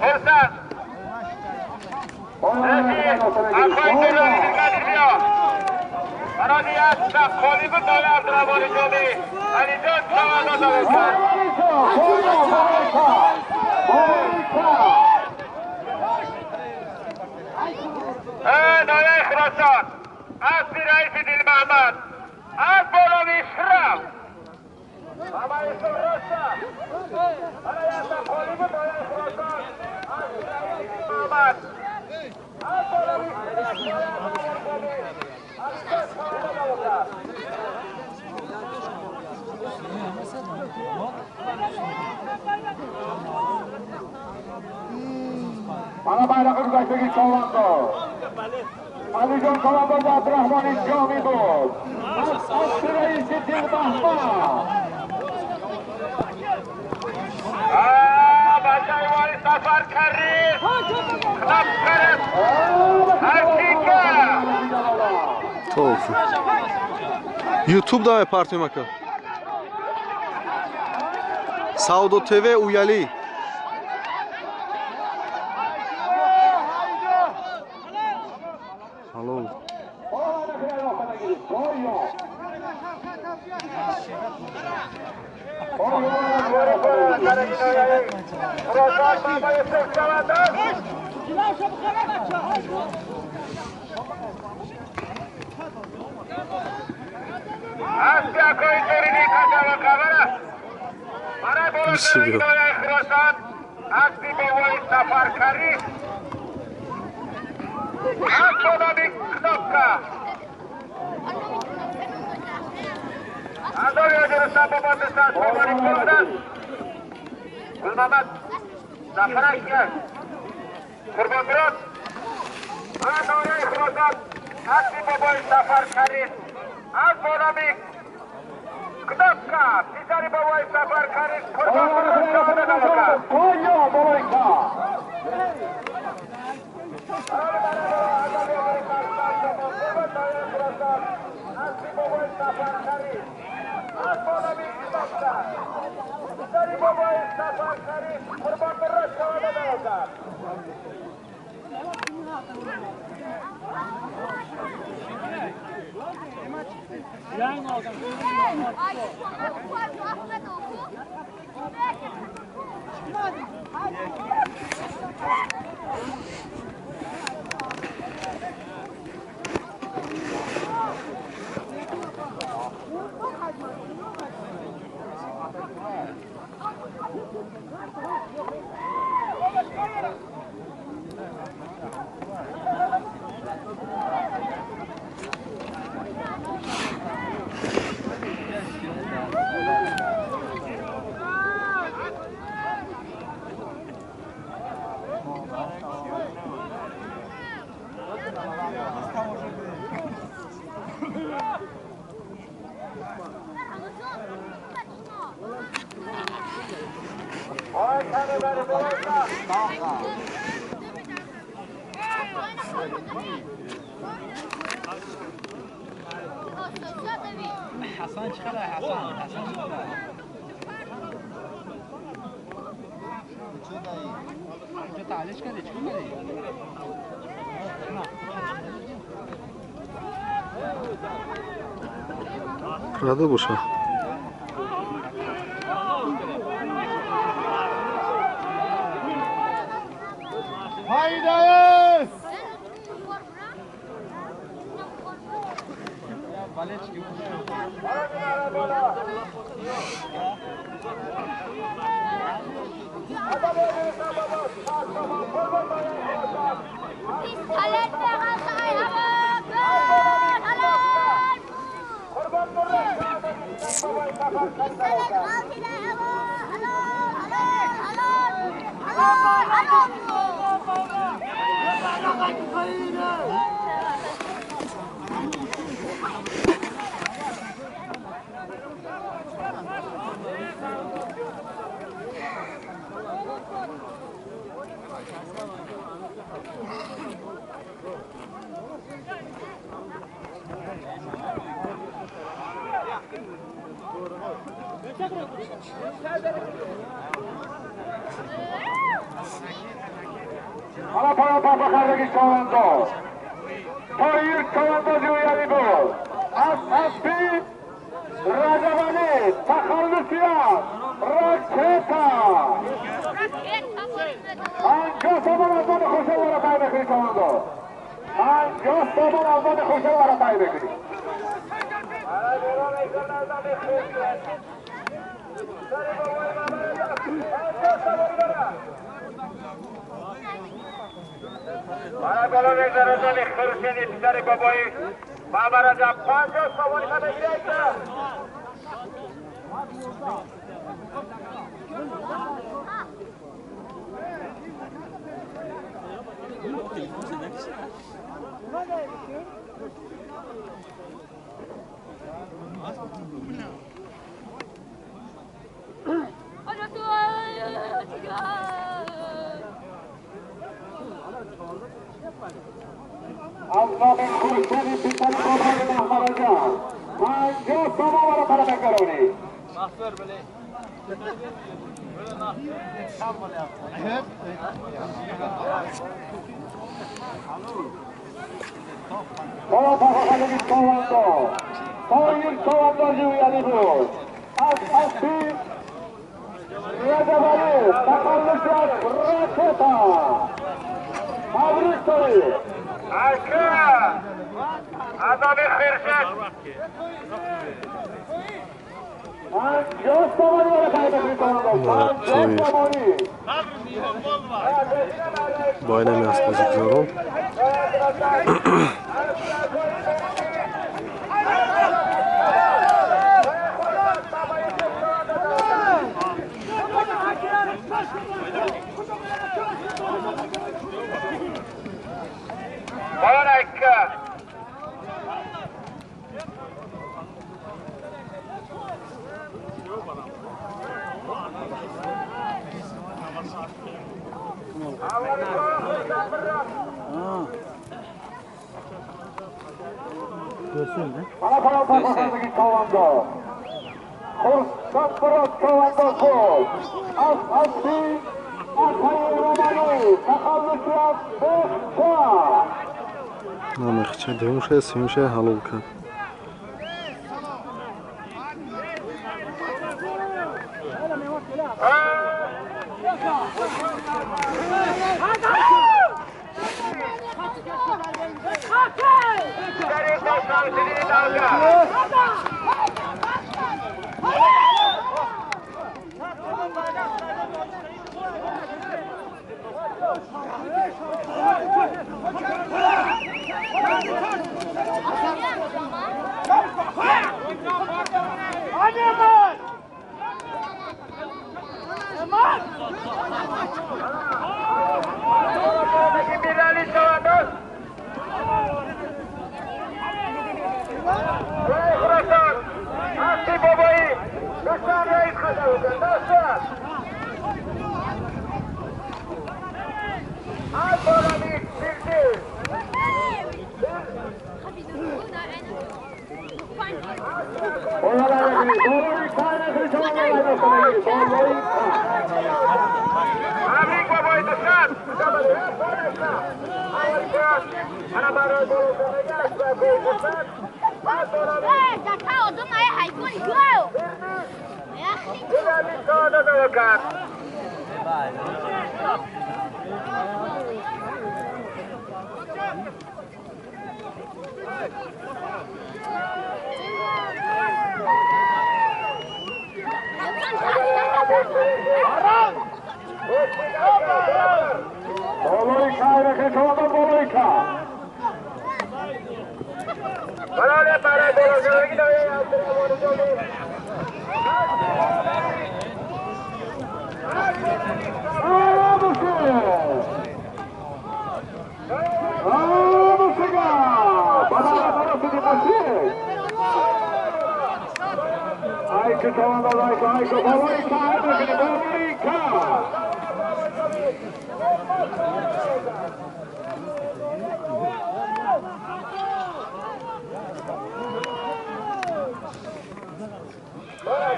فرصت رسید اکوی دلاری دیگه بیا برای از سبخالی بود داره عبدالرحمن جامی علی جان شما داده بکن دایه خراسان از رئیس دل محمد از بالاوی شرف اما ایسو راستا برای از سبخالی بود دایه خراسان از رئیس دل محمد از بالاوی mana bayroqi guzashtagi Chavando Alijon Chavando va Abdurahmon Jomi بود از رئیس دل محمد بچه واری سفر کردید خلاب کرد هرچیکه توف YouTube давай партия мака. Saudo TV uyali. Hallo. Asya koy terini kaçava kabara. Bana bola terini khurasan. Asli bawai safar kari. Asla bir knopka. Ador yodur sababa desat babani kurdan. Gulmamat. Zafara gel. Kurban biraz. Bana bola khurasan. Asli bawai safar kari. از بانامی کدافکا پیساری بابای سفر کاریش قربان برد شامده نمکا کویا بابایکا از بابای سفر کاریش از بانامی کدافکا پیساری بابای سفر کاریش قربان برد شامده نمکا Yang aldım. حسن چقدر حسن چقدر اینجا تعلیش کردی چی کردی؟ Rada boşa. Haydayız! Mana payapaqardagi chavandor. Toyir chavandozi uyali gol. Asabbi Rajabali taxallusiyat raketa. Anjos tomon avvali Xo'shavara taybekri chavandor. Anjos tomon avvali Xo'shavara taybekri. Mana balonlar zarardan xirshini pisari baboyi Babaraja 50 savol qilib beraydi. Avvalin kursini pisari baboyi Mahmaraja. Anjos tomon avvali tarafakaroni. Payapaqardagi chavandor. Toyir chavandozi uyali gol. Asabbi Rajabali taxallusiyat raketa. Tabrik Toyir. Aka! Azobi xirshid. Anjos tomon avvali taybekri chavandor. Anjos tomoni. Boyna мясо зигзором. Balon akka. Mana payapaqardagi chavandor. Xursand biroz chavandor gol. Asabbi Akayevamani taxallusiyat bexcha. Намехча демуше симше халулка. Dari kosan sini dalga. Birali chavandor. Xurason. Asli baboyi. Rustam rais qadar do'stlar. Al bolani sildi. Oyalarni to'g'ri qaynaqli chavandor to'g'ri. Tabrik baboyi do'stlar. Ana baro bo'lganiga asbab do'stlar. Birali saodat avokat. Boloyka qaynaqli chavandor boloyka. Balonlar baro bo'lganiga Ayka chavandor ayka boloyka. Bora,